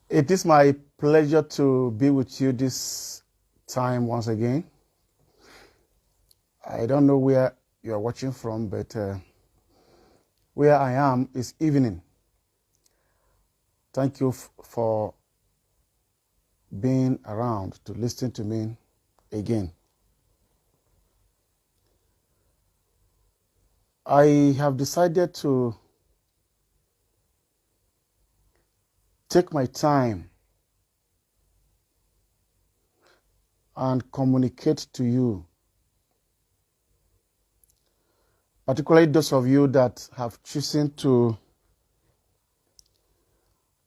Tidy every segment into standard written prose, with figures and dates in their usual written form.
It is my pleasure to be with you this time once again. I don't know where you are watching from, but where I am is evening. Thank you for being around to listen to me again. I have decided to take my time and communicate to you, particularly those of you that have chosen to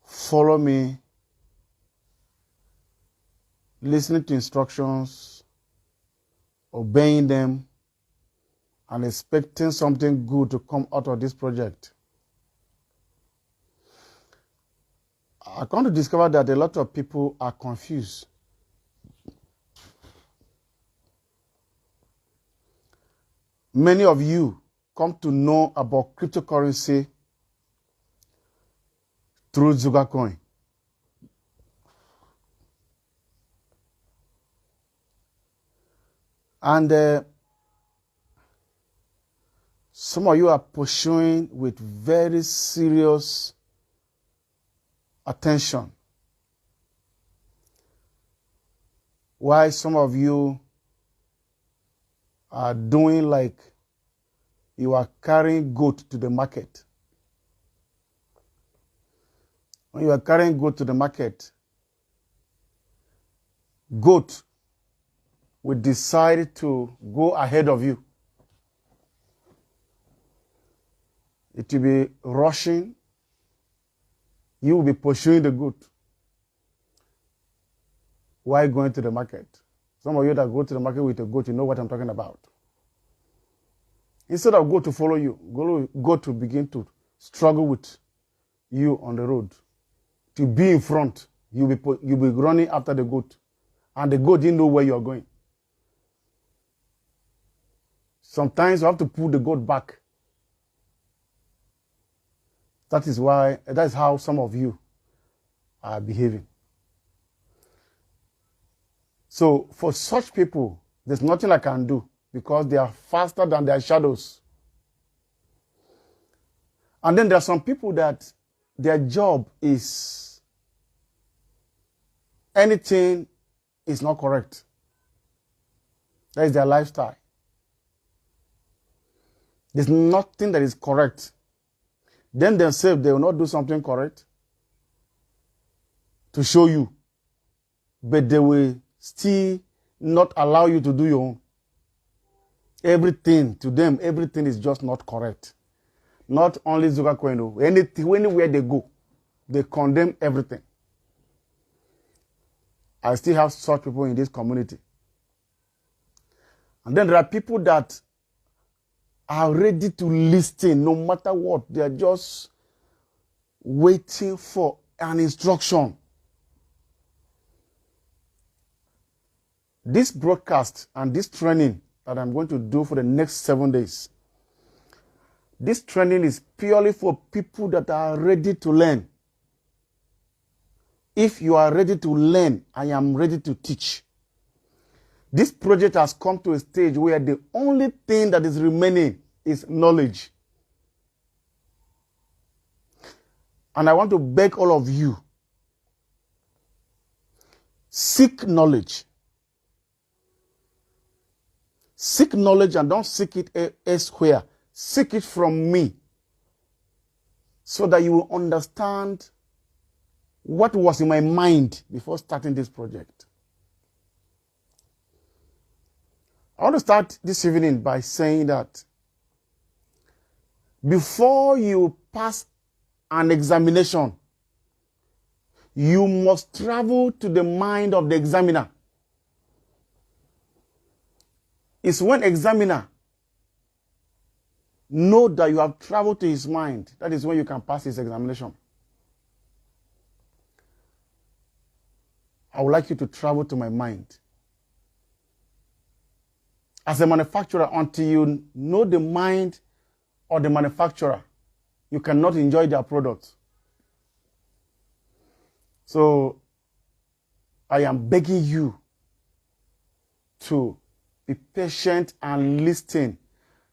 follow me, listening to instructions, obeying them, and expecting something good to come out of this project. I come to discover that a lot of people are confused. Many of you come to know about cryptocurrency through ZUGACOIN. And some of you are pursuing with very serious attention, while some of you are doing like you are carrying goat to the market. When you are carrying goat to the market, goat will decide to go ahead of you. It will be rushing. You will be pursuing the goat while going to the market. Some of you that go to the market with a goat, you know what I'm talking about. Instead of goat to follow you, goat to begin to struggle with you on the road. To be in front, you'll be running after the goat. And the goat didn't know where you're going. Sometimes you have to pull the goat back. That is how some of you are behaving. So for such people, there's nothing I can do because they are faster than their shadows. And then there are some people that their job is anything is not correct. That is their lifestyle. There's nothing that is correct. Then themselves, they will not do something correct to show you, but they will still not allow you to do your own. Everything, to them, everything is just not correct. Not only ZUGACOIN, anywhere they go, they condemn everything. I still have such people in this community. And then there are people that are ready to listen no matter what. They are just waiting for an instruction. This broadcast and this training that I'm going to do for the next 7 days, this training is purely for people that are ready to learn. If you are ready to learn, I am ready to teach. This project has come to a stage where the only thing that is remaining is knowledge. And I want to beg all of you, seek knowledge. Seek knowledge and don't seek it elsewhere. Seek it from me so that you will understand what was in my mind before starting this project. I want to start this evening by saying that before you pass an examination, you must travel to the mind of the examiner. It's when examiner know that you have traveled to his mind, that is when you can pass his examination. I would like you to travel to my mind. As a manufacturer, until you know the mind of the manufacturer, you cannot enjoy their product. So I am begging you to be patient and listen.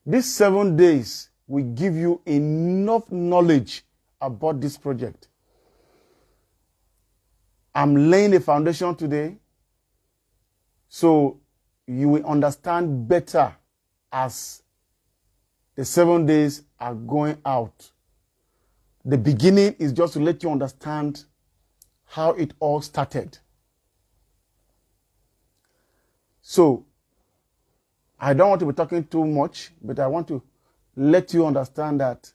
These 7 days will give you enough knowledge about this project. I'm laying a foundation today so you will understand better as the 7 days are going out. The beginning is just to let you understand how it all started. So, I don't want to be talking too much, but I want to let you understand that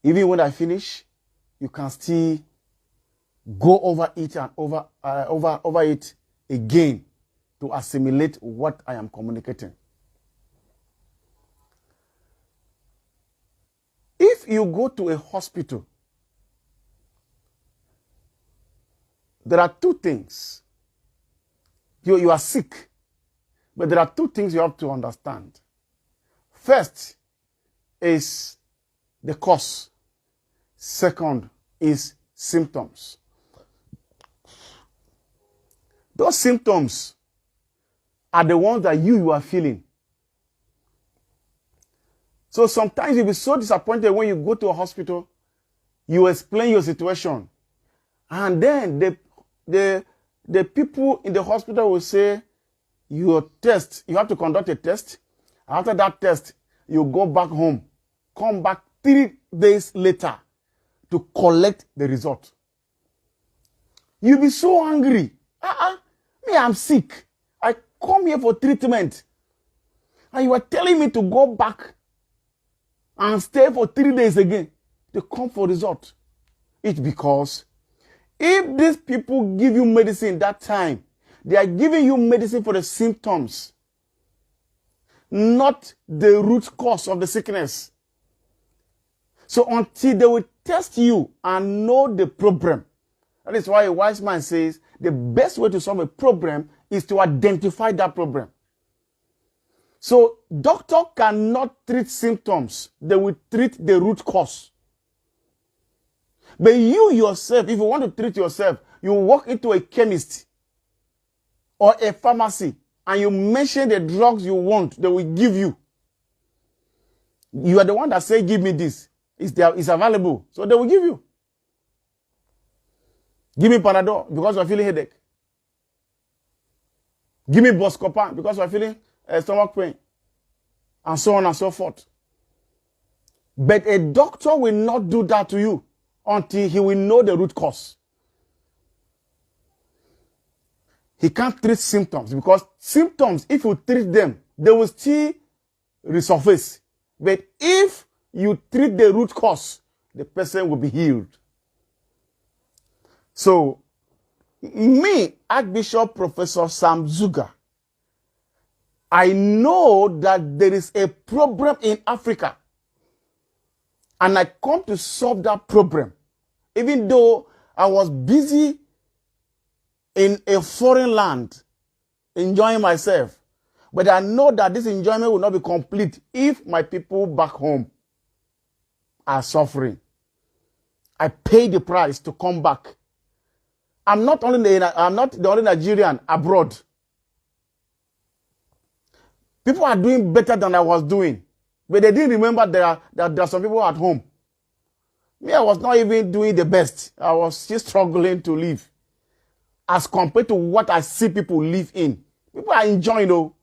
even when I finish, you can still go over it and over it again to assimilate what I am communicating. If you go to a hospital, there are two things. You are sick, but there are two things you have to understand. First is the cause. Second is symptoms. Those symptoms are the ones that you are feeling. So sometimes you'll be so disappointed when you go to a hospital, you explain your situation, and then the people in the hospital will say, you have to conduct a test. After that test, you go back home, come back 3 days later to collect the result. You'll be so angry. Me, I'm sick. I come here for treatment. And you are telling me to go back and stay for 3 days again to come for result. It's because if these people give you medicine that time, they are giving you medicine for the symptoms, not the root cause of the sickness. So until they will test you and know the problem, that is why a wise man says the best way to solve a problem is to identify that problem. So doctor cannot treat symptoms. They will treat the root cause. But you yourself, if you want to treat yourself, you walk into a chemist or a pharmacy and you mention the drugs you want, they will give you. You are the one that say, give me this. It's available. So they will give you. Give me Panadol because you're feeling headache. Give me Buscopan because you're feeling stomach pain. And so on and so forth. But a doctor will not do that to you until he will know the root cause. He can't treat symptoms because symptoms, if you treat them, they will still resurface. But if you treat the root cause, the person will be healed. So, me, Archbishop Professor Samzuga, I know that there is a problem in Africa. And I come to solve that problem. Even though I was busy in a foreign land, enjoying myself. But I know that this enjoyment will not be complete if my people back home are suffering. I pay the price to come back. I'm not the only Nigerian abroad. People are doing better than I was doing. But they didn't remember that there are some people at home. Me, I was not even doing the best. I was still struggling to live. As compared to what I see people live in. People are enjoying though.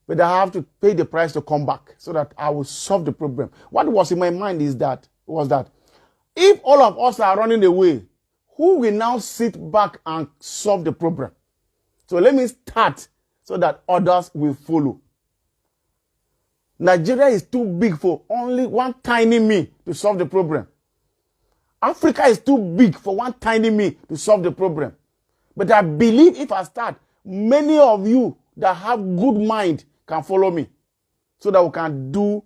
But I have to pay the price to come back so that I will solve the problem. What was in my mind was that if all of us are running away, who will now sit back and solve the problem? So let me start so that others will follow. Nigeria is too big for only one tiny me to solve the problem. Africa is too big for one tiny me to solve the problem. But I believe if I start, many of you that have good mind can follow me so that we can do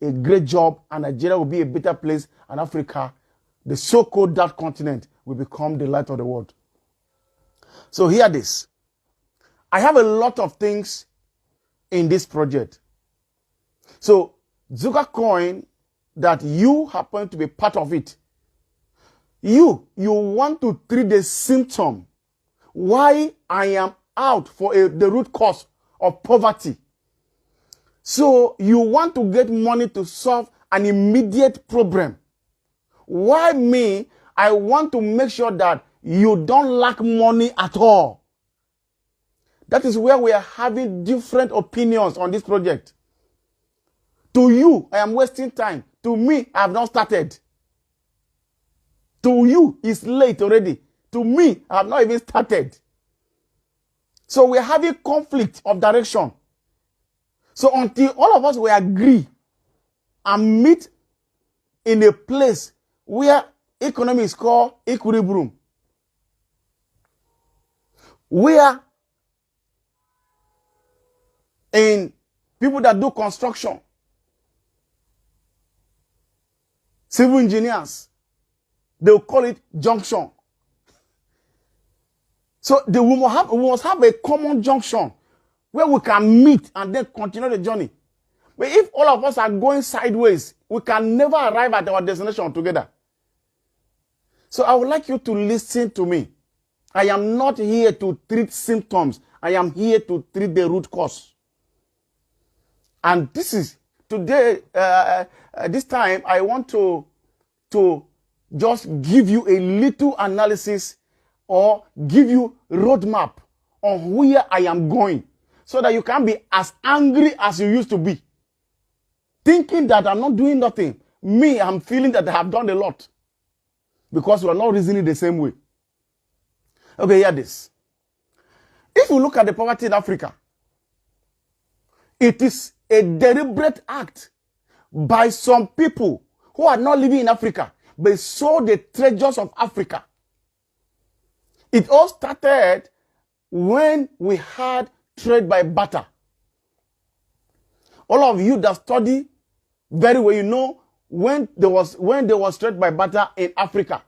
a great job and Nigeria will be a better place and Africa, the so-called dark continent, will become the light of the world. So hear this. I have a lot of things in this project. So ZUGACOIN, that you happen to be part of it, You want to treat the symptom. Why I am out for the root cause of poverty. So you want to get money to solve an immediate problem. Why me? I want to make sure that you don't lack money at all. That is where we are having different opinions on this project. To you, I am wasting time. To me, I have not started. To you, it's late already. To me, I have not even started. So we are having conflict of direction. So until all of us will agree and meet in a place where economy is called equilibrium, where in people that do construction, civil engineers, they will call it junction. So we must have a common junction where we can meet and then continue the journey. But if all of us are going sideways, we can never arrive at our destination together. So I would like you to listen to me. I am not here to treat symptoms. I am here to treat the root cause. And this is today, this time, I want to just give you a little analysis or give you a roadmap on where I am going so that you can be as angry as you used to be. Thinking that I'm not doing nothing. Me, I'm feeling that I have done a lot because we are not reasoning the same way. Okay, hear this. If you look at the poverty in Africa, it is a deliberate act by some people who are not living in Africa, but saw the treasures of Africa. It all started when we had trade by barter. All of you that study very well, you know when there was trade by barter in Africa,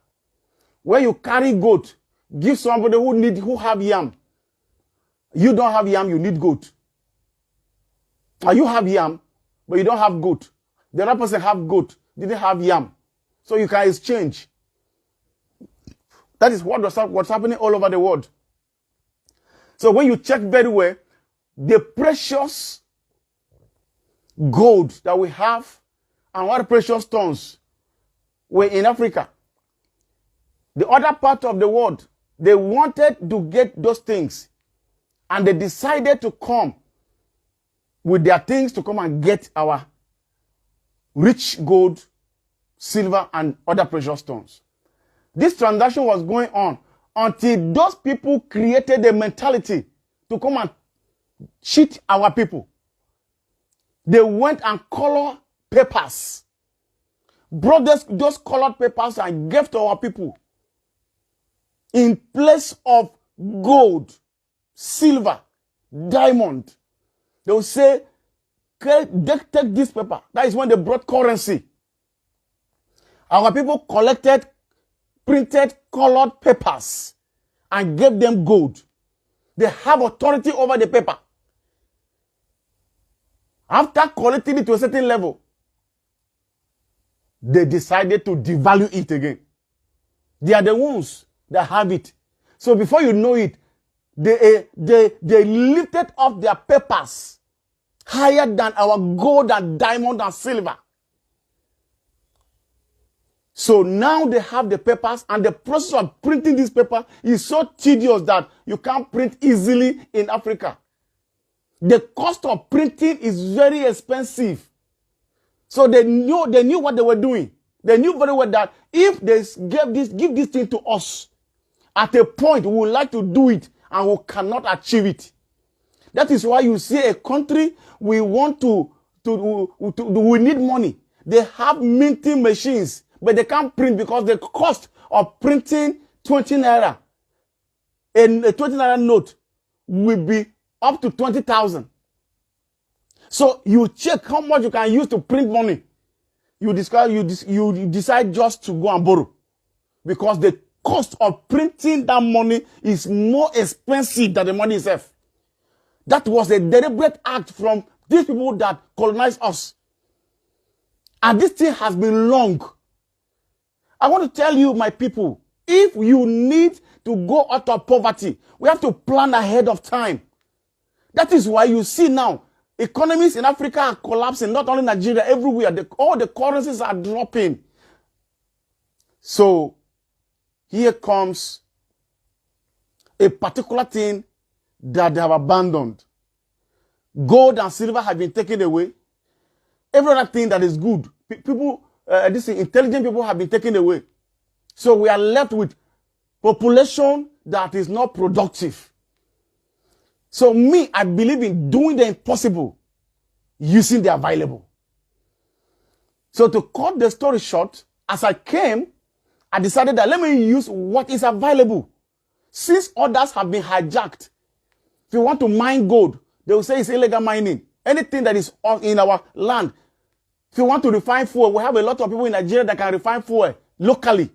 where you carry goat, give somebody who have yam. You don't have yam, you need goat. Or you have yam, but you don't have goat. The other person have goat, didn't have yam. So you can exchange. That is what's happening all over the world. So when you check very well, the precious gold that we have and what precious stones were in Africa. The other part of the world, they wanted to get those things. And they decided to come with their things to come and get our rich gold, silver, and other precious stones. This transaction was going on until those people created a mentality to come and cheat our people. They went and colored papers, brought those colored papers and gave to our people in place of gold, silver, diamond. They will say, take this paper. That is when they brought currency. Our people collected printed colored papers and gave them gold. They have authority over the paper. After collecting it to a certain level, they decided to devalue it again. They are the ones that have it. So before you know it, they lifted up their papers higher than our gold and diamond and silver. So now they have the papers, and the process of printing this paper is so tedious that you can't print easily in Africa. The cost of printing is very expensive. So they knew what they were doing. They knew very well that if they give this thing to us, at a point we would like to do it and we cannot achieve it. That is why you see a country, we need money. They have minting machines, but they can't print because the cost of printing 20 naira, and a 20 naira note will be up to 20,000. So you check how much you can use to print money. You decide just to go and borrow because the cost of printing that money is more expensive than the money itself. That was a deliberate act from these people that colonized us. And this thing has been long. I want to tell you, my people, if you need to go out of poverty, we have to plan ahead of time. That is why you see now, economies in Africa are collapsing, not only Nigeria, everywhere. All the currencies are dropping. So, here comes a particular thing that they have abandoned. Gold and silver have been taken away. Every other thing that is good, intelligent people have been taken away. So we are left with population that is not productive. So me, I believe in doing the impossible using the available. So to cut the story short, as I came, I decided that let me use what is available. Since others have been hijacked, if you want to mine gold, they will say it's illegal mining. Anything that is in our land. If you want to refine fuel, we have a lot of people in Nigeria that can refine fuel locally.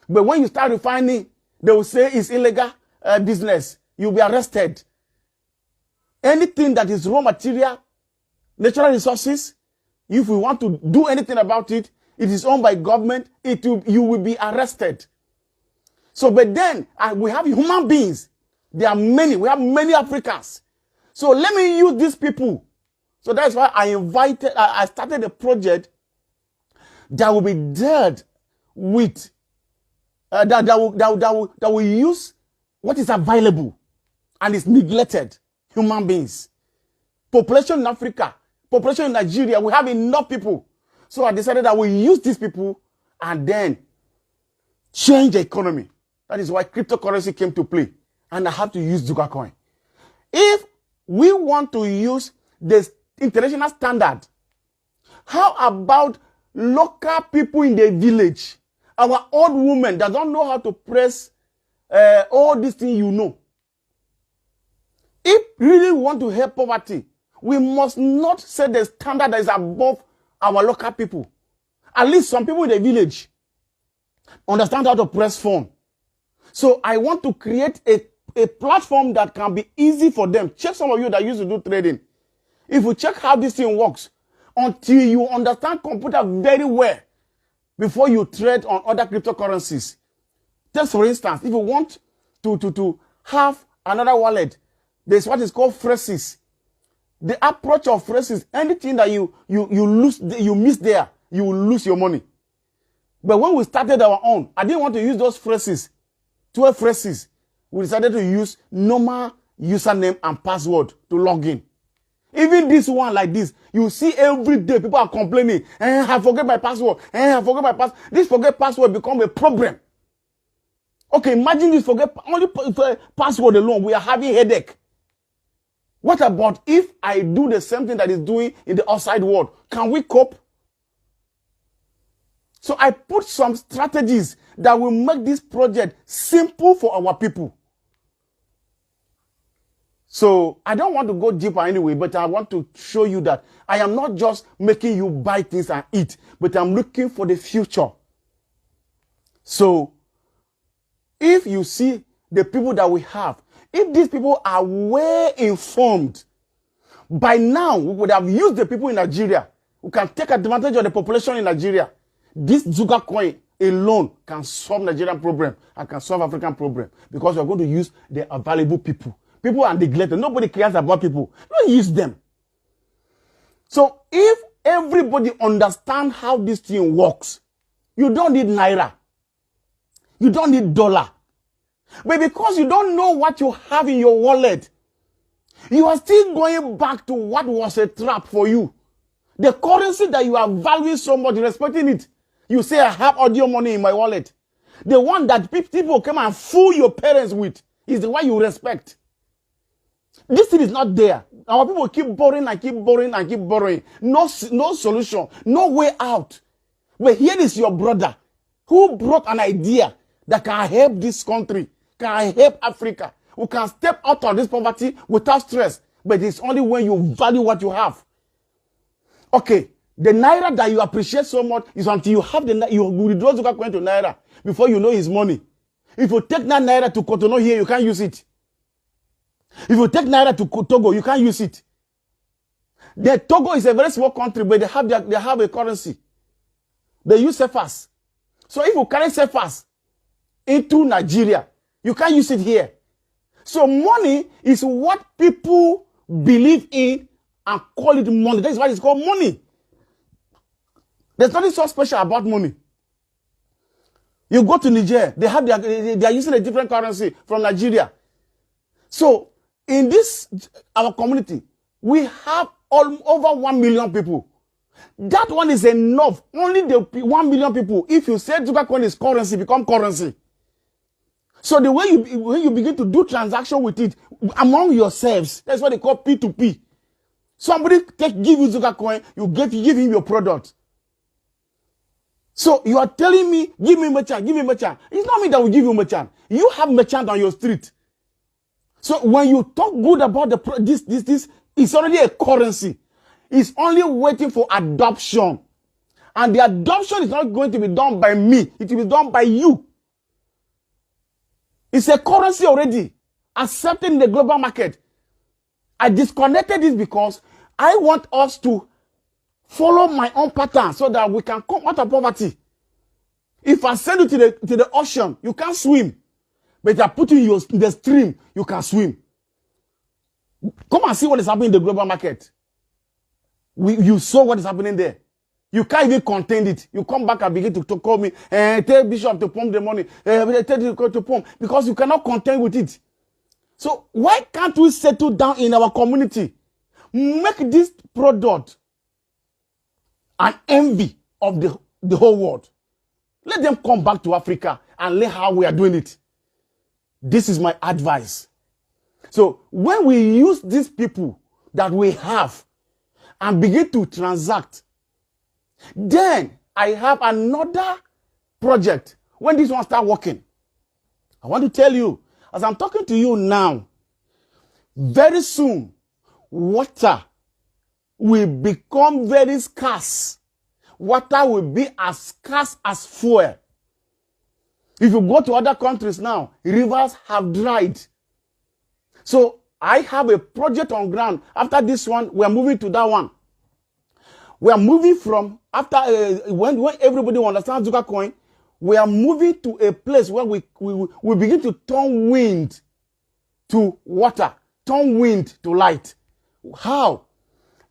But when you start refining, they will say it's illegal business. You'll be arrested. Anything that is raw material, natural resources, if we want to do anything about it, it is owned by government, you will be arrested. So, but then we have human beings. There are many. We have many Africans. So let me use these people. So that's why I started a project that will be dealt with, that will use what is available and is neglected. Human beings. Population in Africa, population in Nigeria, we have enough people. So I decided I will use these people and then change the economy. That is why cryptocurrency came to play. And I have to use ZUGACOIN. If we want to use the international standard, how about local people in the village? Our old women that don't know how to press all these things you know. If we really want to help poverty, we must not set the standard that is above our local people. At least some people in the village understand how to press phone. So I want to create a platform that can be easy for them. Check some of you that used to do trading. If you check how this thing works, until you understand computer very well before you trade on other cryptocurrencies. Just for instance, if you want to have another wallet, there's what is called phrases. The approach of phrases, anything that you miss there, you will lose your money. But when we started our own, I didn't want to use those phrases, 12 phrases. We decided to use normal username and password to log in. Even this one like this, you see every day people are complaining, I forget my password, I forget my password. This forget password become a problem. Okay, imagine this only password alone, we are having headache. What about if I do the same thing that is doing in the outside world? Can we cope? So I put some strategies that will make this project simple for our people. So I don't want to go deeper anyway, but I want to show you that I am not just making you buy things and eat, but I'm looking for the future. So if you see the people that we have, if these people are well informed, by now we would have used the people in Nigeria who can take advantage of the population in Nigeria. This ZUGACOIN alone can solve Nigerian problem and can solve African problem because we're going to use the available people. People are neglected. Nobody cares about people. Don't use them. So if everybody understands how this thing works, you don't need naira. You don't need dollar. But because you don't know what you have in your wallet, you are still going back to what was a trap for you. The currency that you are valuing so much, respecting it. You say, I have audio money in my wallet. The one that people come and fool your parents with is the one you respect. This thing is not there. Our people keep borrowing and keep borrowing and keep borrowing. No solution. No way out. But here is your brother who brought an idea that can help this country, can help Africa, who can step out of this poverty without stress. But it's only when you value what you have. Okay, the naira that you appreciate so much is until you have you withdraw ZUGACOIN to naira before you know his money. If you take that naira to Cotonou here, you can't use it. If you take naira to Togo, you can't use it. Togo is a very small country, but they have a currency. They use CFAs. So if you carry CFAs into Nigeria, you can't use it here. So money is what people believe in and call it money. That is why it's called money. There's nothing so special about money. You go to Niger, they are using a different currency from Nigeria. So in this, our community, we have over 1 million people. That one is enough. Only the 1 million people. If you say ZUGACOIN is currency, become currency. So the way you begin to do transaction with it among yourselves, that's what they call P2P. Somebody give you ZUGACOIN, you give him your product. So you are telling me, give me merchant, give me merchant. It's not me that will give you merchant. You have merchant on your street. So when you talk good about this, it's already a currency. It's only waiting for adoption. And the adoption is not going to be done by me. It will be done by you. It's a currency already, accepted in the global market. I disconnected this because I want us to follow my own pattern so that we can come out of poverty. If I send you to the ocean, you can't swim. But if I put you in the stream, you can swim. Come and see what is happening in the global market. You saw what is happening there. You can't even contain it. You come back and begin to call me, tell Bishop to pump the money, tell you to pump, because you cannot contain with it. So why can't we settle down in our community? Make this product an envy of the whole world. Let them come back to Africa and learn how we are doing it. This is my advice. So when we use these people that we have and begin to transact, then I have another project. When this one start working, I want to tell you, as I'm talking to you now, very soon, water will become very scarce. Water will be as scarce as fuel. If you go to other countries now, rivers have dried. So I have a project on ground. After this one, we are moving to that one. We are moving from, after, when everybody understands ZUGACOIN, we are moving to a place where we begin to turn wind to water, turn wind to light. How?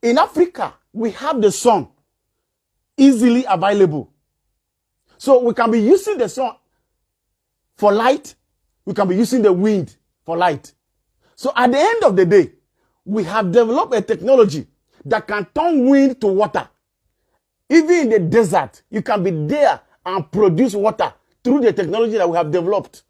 In Africa, we have the sun easily available. So we can be using the sun for light. We can be using the wind for light. So at the end of the day, we have developed a technology that can turn wind to water. Even in the desert, you can be there and produce water through the technology that we have developed.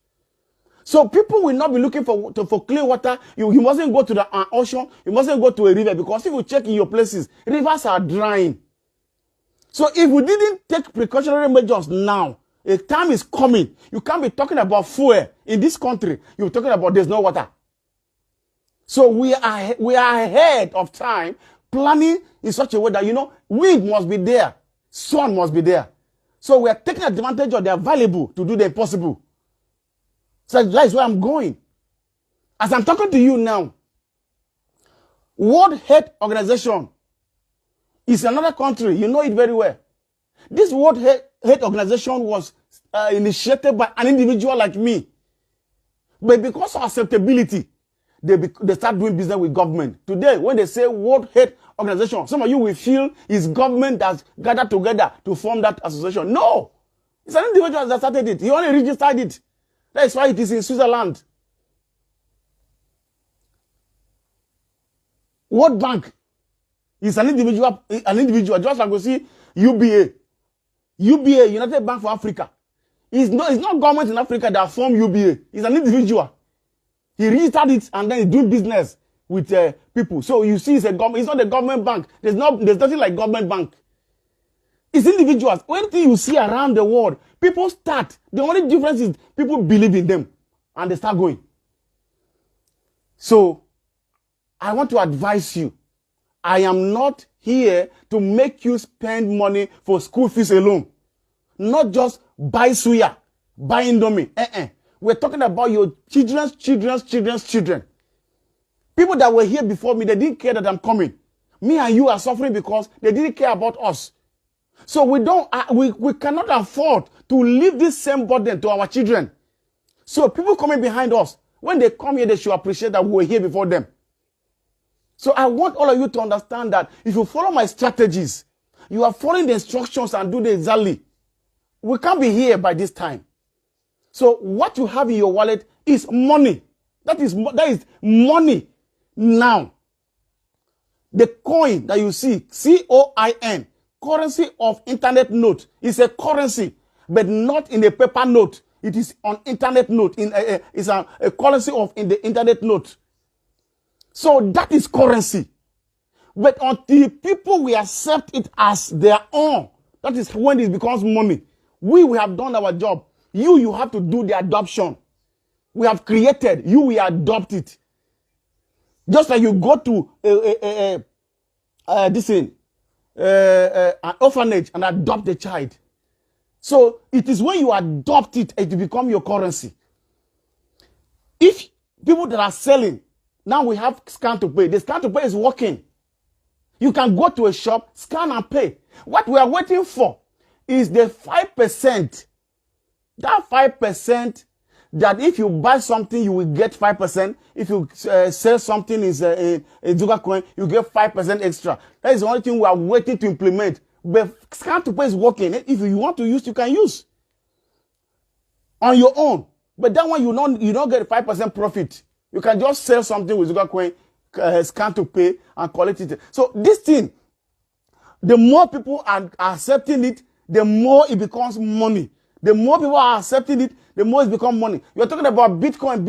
So people will not be looking for clean water. You mustn't go to the ocean. You mustn't go to a river, because if you check in your places, rivers are drying. So if we didn't take precautionary measures now, a time is coming. You can't be talking about fuel in this country. You're talking about there's no water. So we are ahead of time, planning in such a way that, wind must be there, sun must be there. So we are taking advantage of the available to do the impossible. So that's where I'm going. As I'm talking to you now, World Health Organization is another country. You know it very well. This World Health Organization was initiated by an individual like me. But because of acceptability, they start doing business with government. Today, when they say World Health Organization, some of you will feel it's government that's gathered together to form that association. No! It's an individual that started it. He only registered it. That's why it is in Switzerland. World Bank is an individual, just like we see UBA. UBA, United Bank for Africa. It's not government in Africa that formed UBA. It's an individual. He registered it and then he do business with people. So you see, it's not a government bank. There's nothing like government bank. It's individuals. Anything you see around the world, people start. The only difference is people believe in them and they start going. So I want to advise you. I am not here to make you spend money for school fees alone. Not just buy suya, buy indomie. We're talking about your children's children. People that were here before me, they didn't care that I'm coming. Me and you are suffering because they didn't care about us. So we cannot afford to leave this same burden to our children. So people coming behind us, when they come here, they should appreciate that we were here before them. So I want all of you to understand that if you follow my strategies, you are following the instructions and do the exactly. We can't be here by this time. So what you have in your wallet is money. That is money now. The coin that you see, COIN, currency of internet note, is a currency, but not in a paper note. It is on internet note. It's a currency of in the internet note. So that is currency. But until people will accept it as their own, that is when it becomes money. We have done our job. You have to do the adoption. We have created. You will adopt it. Just like you go to an orphanage and adopt a child. So it is when you adopt it, it will become your currency. If people that are selling, now we have scan to pay. The scan to pay is working. You can go to a shop, scan and pay. What we are waiting for is the 5%. That 5%, that if you buy something, you will get 5%. If you sell something in ZUGACOIN, you get 5% extra. That is the only thing we are waiting to implement. But scan to pay is working. If you want to use, you can use on your own. But that one, you don't get 5% profit. You can just sell something with ZUGACOIN, scan to pay, and collect it. So this thing, the more people are accepting it, the more it becomes money. The more people are accepting it, the more it becomes money. You're talking about Bitcoin.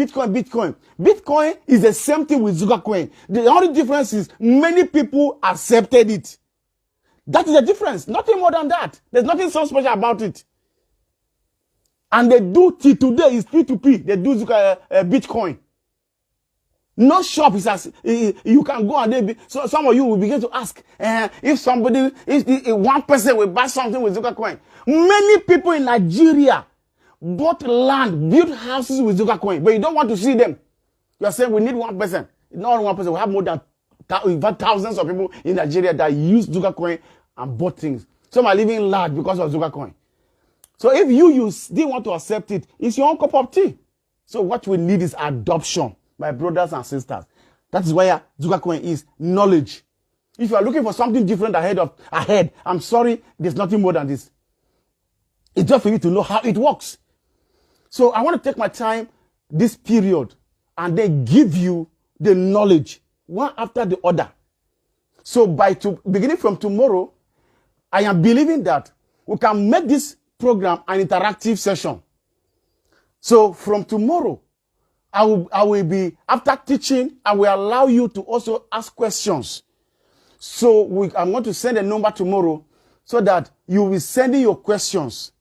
Bitcoin is the same thing with ZUGACOIN. The only difference is many people accepted it. That is the difference. Nothing more than that. There's nothing so special about it. And they do today is P2P. They do Bitcoin. No shop is as you can go and so some of you will begin to ask if one person will buy something with ZUGACOIN. Many people in Nigeria bought land, built houses with ZUGACOIN, but you don't want to see them. You are saying we need one person. Not one person. We have more than thousands of people in Nigeria that use ZUGACOIN and bought things. Some are living large because of ZUGACOIN. So if you still want to accept it, it's your own cup of tea. So what we need is adoption, my brothers and sisters. That is where ZUGACOIN is knowledge. If you are looking for something different ahead, I'm sorry, there's nothing more than this. It's just for you to know how it works. So I want to take my time this period and then give you the knowledge one after the other. So beginning from tomorrow, I am believing that we can make this program an interactive session. So from tomorrow, I will be, after teaching, I will allow you to also ask questions. So I'm going to send a number tomorrow so that you will be sending your questions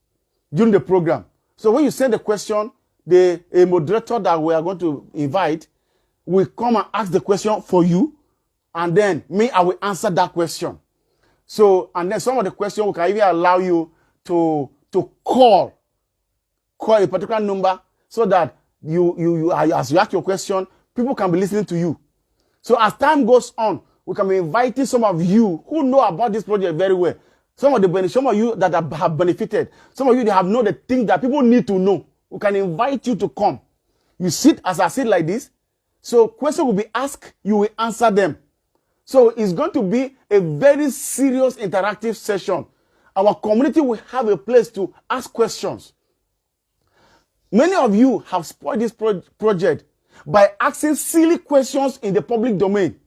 during the program. So when you send a question, a moderator that we are going to invite will come and ask the question for you, and then I will answer that question. So, and then some of the questions we can even allow you to call a particular number so that as you ask your question, people can be listening to you. So as time goes on, we can be inviting some of you who know about this project very well. Some of you that have benefited. Some of you that have known the things that people need to know. We can invite you to come. You sit as I sit like this. So questions will be asked, you will answer them. So it's going to be a very serious interactive session. Our community will have a place to ask questions. Many of you have spoiled this project by asking silly questions in the public domain.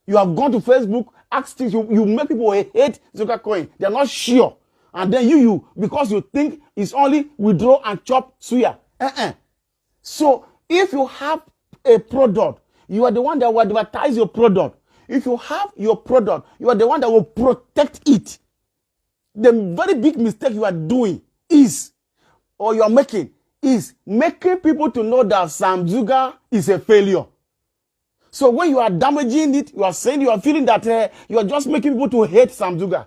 You have gone to Facebook, asked things, you make people hate ZUGACOIN. They're not sure. And then because you think it's only withdraw and chop suya. So if you have a product, you are the one that will advertise your product. If you have your product, you are the one that will protect it. The very big mistake you are doing you are making people to know that Samzuga is a failure. So when you are damaging it, you are feeling that you are just making people to hate Samzuga.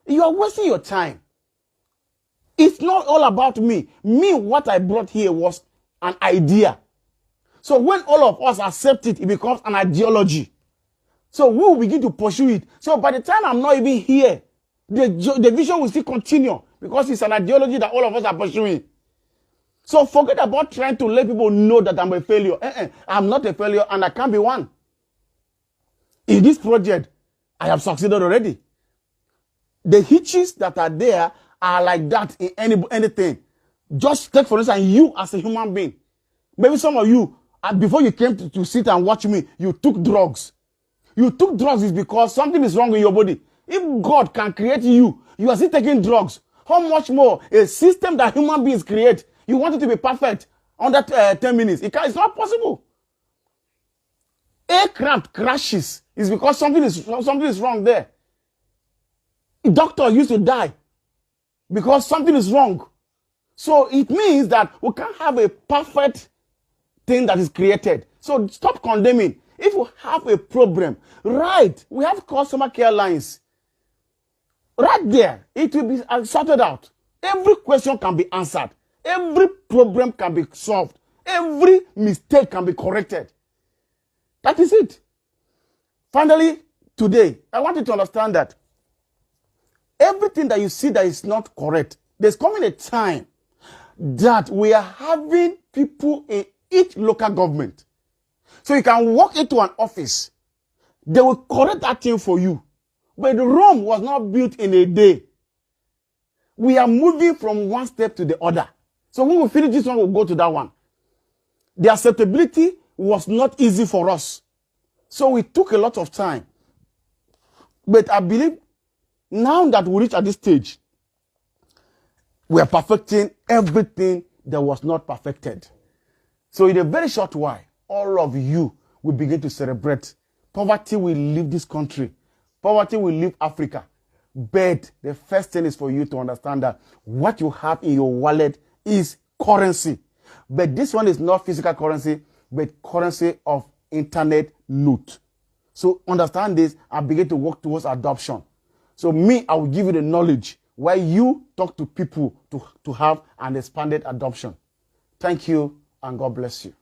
You are wasting your time. It's not all about me. What I brought here was an idea. So when all of us accept it, it becomes an ideology. So we will begin to pursue it. So by the time I'm not even here, the vision will still continue because it's an ideology that all of us are pursuing. So forget about trying to let people know that I'm a failure. I'm not a failure and I can't be one. In this project, I have succeeded already. The hitches that are there are like that in anything. Just take for instance, you as a human being. Maybe some of you, before you came to sit and watch me, you took drugs. You took drugs is because something is wrong in your body. If God can create you, you are still taking drugs. How much more a system that human beings create, you want it to be perfect under 10 minutes. It's not possible. Aircraft crashes is because something is wrong there. A doctor used to die because something is wrong. So it means that we can't have a perfect thing that is created. So stop condemning. If you have a problem, right, we have customer care lines. Right there, it will be sorted out. Every question can be answered. Every problem can be solved. Every mistake can be corrected. That is it. Finally, today, I want you to understand that everything that you see that is not correct, there's coming a time that we are having people in each local government. So you can walk into an office, they will correct that thing for you. But Rome was not built in a day. We are moving from one step to the other. So when we finish this one, we'll go to that one. The acceptability was not easy for us. So we took a lot of time. But I believe now that we reach at this stage, we are perfecting everything that was not perfected. So in a very short while, all of you will begin to celebrate. Poverty will leave this country. Poverty will leave Africa. But the first thing is for you to understand that what you have in your wallet is currency. But this one is not physical currency, but currency of internet loot. So understand this and begin to work towards adoption. So me, I will give you the knowledge while you talk to people to have an expanded adoption. Thank you and God bless you.